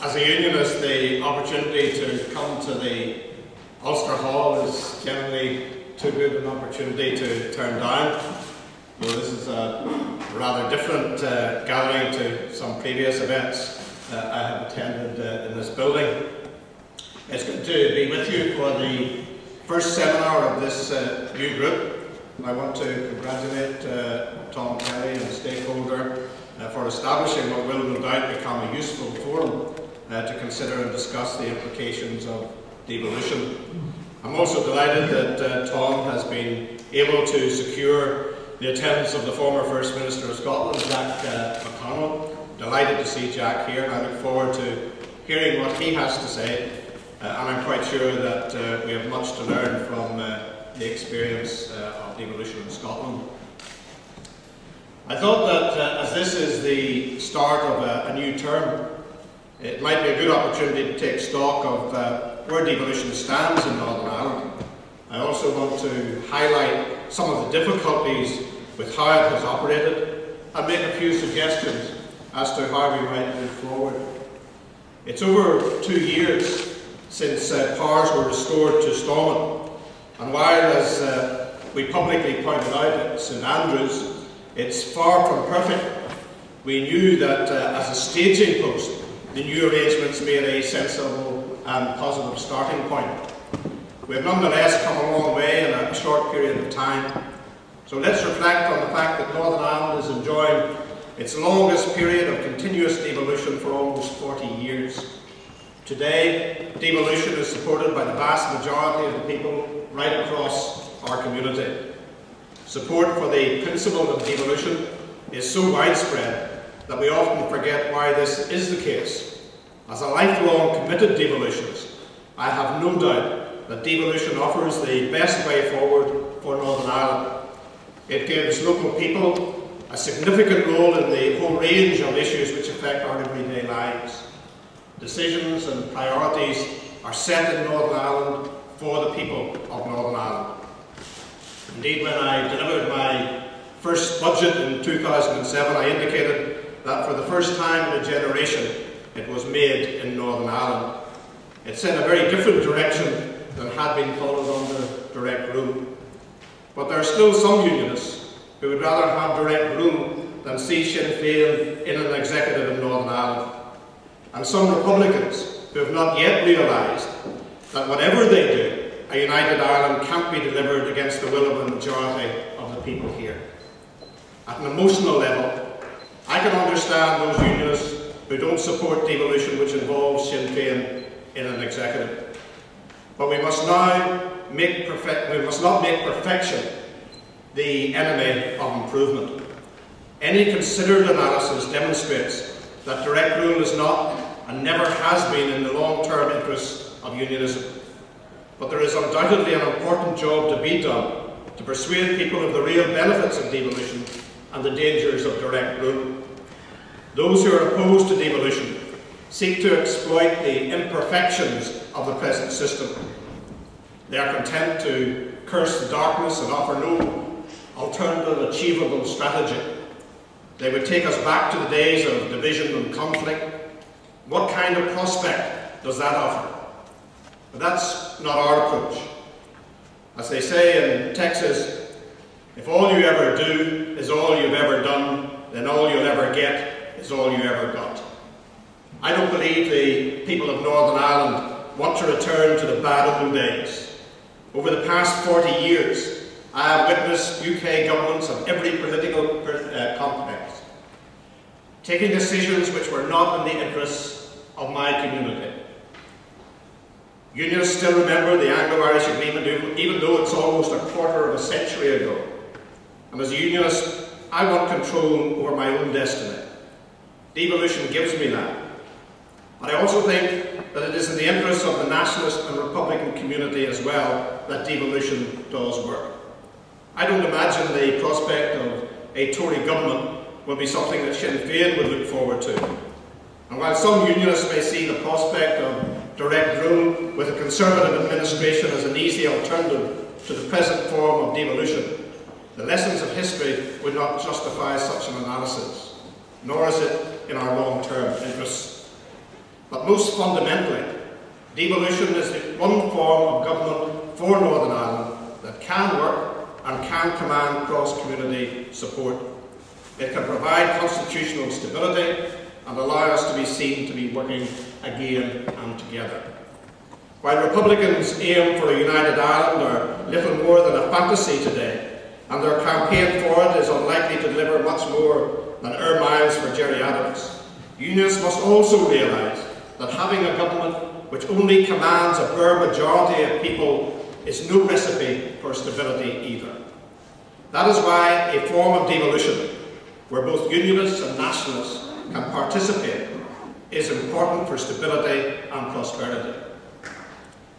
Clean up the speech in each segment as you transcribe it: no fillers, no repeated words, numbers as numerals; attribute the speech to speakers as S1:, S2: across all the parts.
S1: As a unionist, the opportunity to come to the Ulster Hall is generally too good an opportunity to turn down. Well, this is a rather different gathering to some previous events I have attended in this building. It's good to be with you for the first seminar of this new group. I want to congratulate Tom Kelly and the stakeholder for establishing what will no doubt become a useful forum to consider and discuss the implications of devolution. I'm also delighted that Tom has been able to secure the attendance of the former First Minister of Scotland, Jack McConnell. Delighted to see Jack here, and I look forward to hearing what he has to say, and I'm quite sure that we have much to learn from the experience of devolution in Scotland. I thought that as this is the start of a new term, it might be a good opportunity to take stock of where devolution stands in Northern Ireland. I also want to highlight some of the difficulties with how it has operated and make a few suggestions as to how we might move forward. It's over 2 years since powers were restored to Stormont, and while, as we publicly pointed out at St Andrews, it's far from perfect, we knew that as a staging post, the new arrangements made a sensible and positive starting point. We have nonetheless come a long way in a short period of time. So let's reflect on the fact that Northern Ireland is enjoying its longest period of continuous devolution for almost 40 years. Today, devolution is supported by the vast majority of the people right across our community. Support for the principle of devolution is so widespread that we often forget why this is the case. As a lifelong committed devolutionist, I have no doubt that devolution offers the best way forward for Northern Ireland. It gives local people a significant role in the whole range of issues which affect our everyday lives. Decisions and priorities are set in Northern Ireland for the people of Northern Ireland. Indeed, when I delivered my first budget in 2007, I indicated that for the first time in a generation, it was made in Northern Ireland. It set a very different direction than had been followed under direct rule. But there are still some unionists who would rather have direct rule than see Sinn Féin in an executive in Northern Ireland. And some Republicans who have not yet realised that whatever they do, a united Ireland can't be delivered against the will of the majority of the people here. At an emotional level, I can understand those unionists who don't support devolution which involves Sinn Féin in an executive. But we must not make perfection the enemy of improvement. Any considered analysis demonstrates that direct rule is not and never has been in the long-term interests of unionism. But there is undoubtedly an important job to be done to persuade people of the real benefits of devolution and the dangers of direct rule. Those who are opposed to devolution seek to exploit the imperfections of the present system. They are content to curse the darkness and offer no alternative achievable strategy. They would take us back to the days of division and conflict. What kind of prospect does that offer? But that's not our approach. As they say in Texas, if all you ever do is all you've ever done, then all you'll ever get is all you ever got. I don't believe the people of Northern Ireland want to return to the bad old days. Over the past 40 years, I have witnessed UK governments of every political context taking decisions which were not in the interests of my community. Unionists still remember the Anglo-Irish Agreement, even though it's almost a quarter of a century ago. And as a unionist, I want control over my own destiny. Devolution gives me that. But I also think that it is in the interests of the nationalist and Republican community as well that devolution does work. I don't imagine the prospect of a Tory government will be something that Sinn Féin would look forward to. And while some unionists may see the prospect of direct rule with a Conservative administration as an easy alternative to the present form of devolution, the lessons of history would not justify such an analysis, nor is it in our long-term interests. But most fundamentally, devolution is the one form of government for Northern Ireland that can work and can command cross-community support. It can provide constitutional stability and allow us to be seen to be working again and together. While Republicans aim for a united Ireland are little more than a fantasy today, and their campaign for it is unlikely to deliver much more than air miles for Gerry Adams, Unionists must also realise that having a government which only commands a bare majority of people is no recipe for stability either. That is why a form of devolution, where both Unionists and Nationalists can participate, is important for stability and prosperity.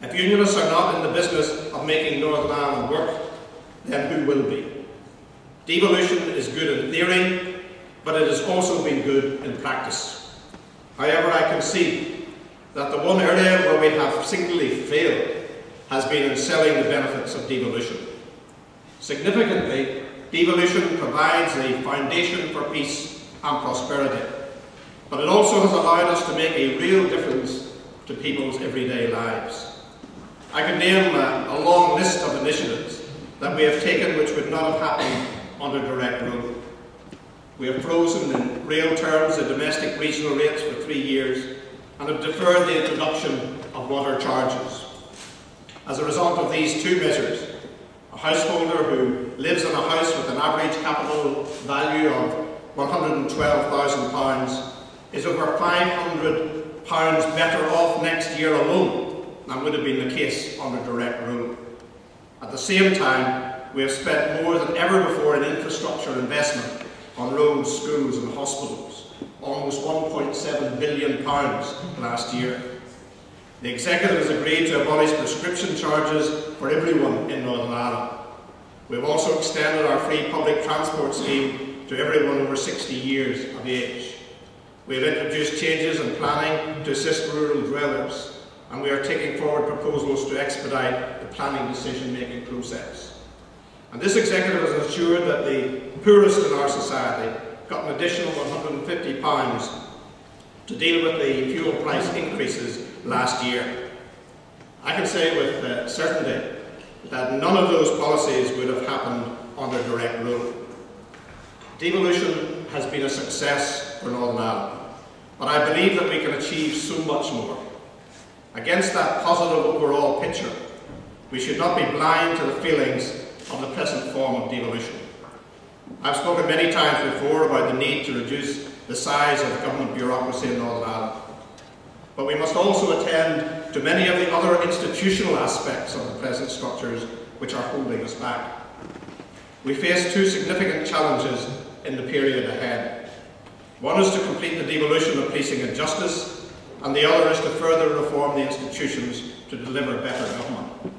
S1: If Unionists are not in the business of making Northern Ireland work, then who will be? Devolution is good in theory, but it has also been good in practice. However, I concede that the one area where we have singularly failed has been in selling the benefits of devolution. Significantly, devolution provides a foundation for peace and prosperity, but it also has allowed us to make a real difference to people's everyday lives. I can name a long list of initiatives that we have taken which would not have happened under direct rule. We have frozen in real terms the domestic regional rates for 3 years and have deferred the introduction of water charges. As a result of these two measures, a householder who lives in a house with an average capital value of £112,000 is over £500 better off next year alone than would have been the case under direct rule. At the same time, we have spent more than ever before in infrastructure investment on roads, schools and hospitals, almost £1.7 billion last year. The Executive has agreed to abolish prescription charges for everyone in Northern Ireland. We have also extended our free public transport scheme to everyone over 60 years of age. We have introduced changes in planning to assist rural dwellers, and we are taking forward proposals to expedite the planning decision-making process. And this Executive has ensured that the poorest in our society got an additional £150 to deal with the fuel price increases last year. I can say with certainty that none of those policies would have happened under direct rule. Devolution has been a success for Northern Ireland, but I believe that we can achieve so much more. Against that positive overall picture, we should not be blind to the feelings of the present form of devolution. I've spoken many times before about the need to reduce the size of government bureaucracy in Northern Ireland. But we must also attend to many of the other institutional aspects of the present structures which are holding us back. We face two significant challenges in the period ahead. One is to complete the devolution of policing and justice, and the other is to further reform the institutions to deliver better government.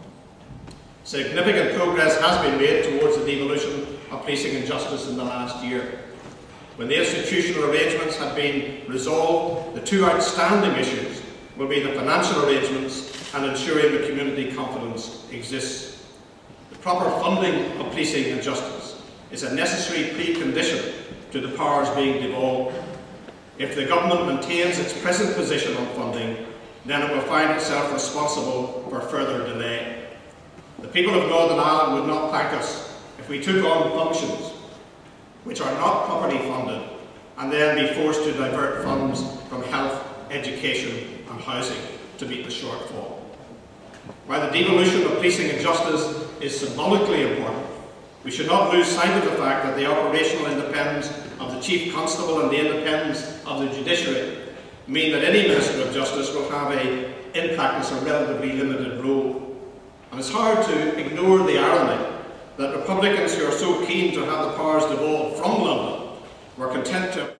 S1: Significant progress has been made towards the devolution of policing and justice in the last year. When the institutional arrangements have been resolved, the two outstanding issues will be the financial arrangements and ensuring the community confidence exists. The proper funding of policing and justice is a necessary precondition to the powers being devolved. If the government maintains its present position on funding, then it will find itself responsible for further delay. The people of Northern Ireland would not thank us if we took on functions which are not properly funded and then be forced to divert funds from health, education and housing to meet the shortfall. While the devolution of policing and justice is symbolically important, we should not lose sight of the fact that the operational independence of the Chief Constable and the independence of the judiciary mean that any Minister of Justice will have in practice, a relatively limited role. And it's hard to ignore the irony that Republicans who are so keen to have the powers devolved from London were content to